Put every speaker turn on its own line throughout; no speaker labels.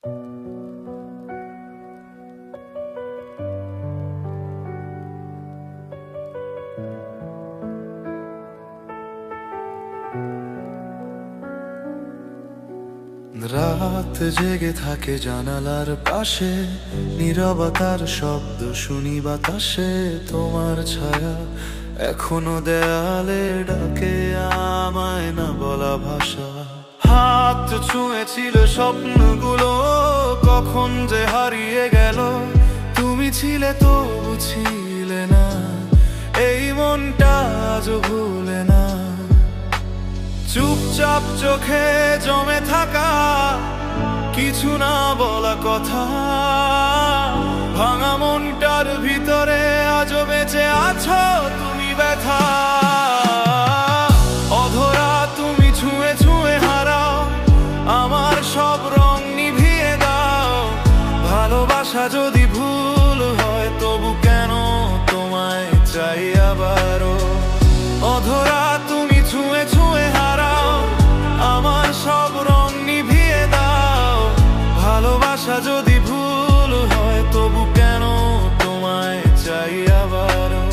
রাত জেগে থাকে জানালার পাশে, নীরবতার শব্দ শুনি বাতাসে। তোমার ছায়া এখনো দেয়ালে ডাকে আমায় না বলা ভাষা। হাত ছুঁয়েছিল স্বপ্নগুলো, কখন যে হারিয়ে গেল। তুমি ছিলে তবু ছিলে না, এই মনটা আজও ভুলে না। চুপচাপ চোখে জমে থাকা কিছু না বলা কথা, ভাঙা মনটার ভিতরে আজও বেঁচে আছো তুমি ব্যথা। অধরা তুমি ছুঁয়ে ছুঁয়ে হারাও, আমার সব রং নিভিয়ে দাও। ভালোবাসা যদি ভুল হয় তবু কেন তোমায় চাই আবারও। অধরা তুমি ছুঁয়ে ছুঁয়ে হারাও, আমার সব রং নিভিয়ে দাও। ভালোবাসা যদি ভুল হয় তবু কেন তোমায় চাই আবারও।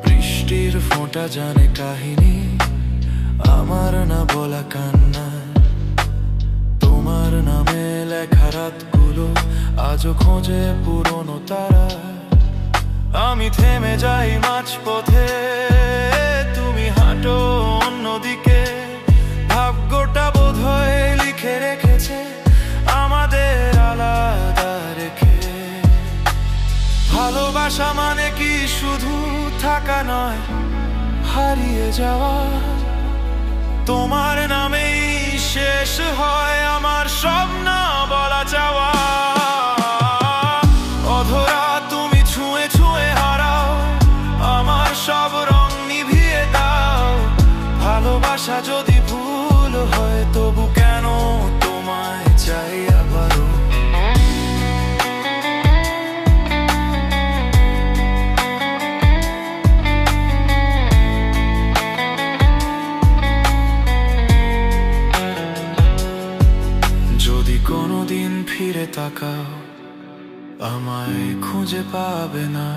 বৃষ্টির ফোঁটা জানে কাহিনী আমার না বলা কান্না। তোমার নামে লেখা রাতগুলো আজও খোঁজে পুরনো তারা। আমি থেমে যাই মাঝপথে, তুমি হাঁটো অন্যদিকে। ভাগ্যটা বোধহয় লিখে রেখেছে আমাদের আলাদা রেখে। ভালোবাসা মানে কি শুধু থাকা নয়, হারিয়ে যাওয়া। তোমার নামেই শেষ হয় আমার সব না বলা চাওয়া। অধরা তুমি ছুঁয়ে ছুঁয়ে হারাও, আমার সব রং নিভিয়ে দাও। ভালোবাসা যদি ভুল হয় তবু কেন তোমায় চাই আবারও। কোনদিন ফিরে তাকাও, আমায় খুঁজে পাবে না।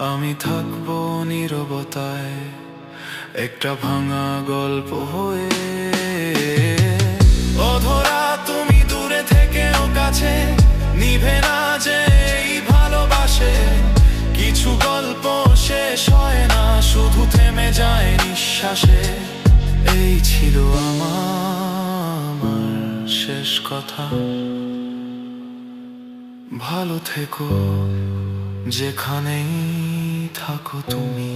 আমি থাকবো নীরবতায়, একটা ভাঙা গল্প হয়ে। অধরা তুমি দূরে থেকেও কাছে, নিভে না যে এই ভালোবাসে। কিছু গল্প শেষ হয় না, শুধু থেমে যায় নিঃশ্বাসে। এই ছিল আমার শেষ কথা। ভালো থেকো যেখানেই থাকো তুমি।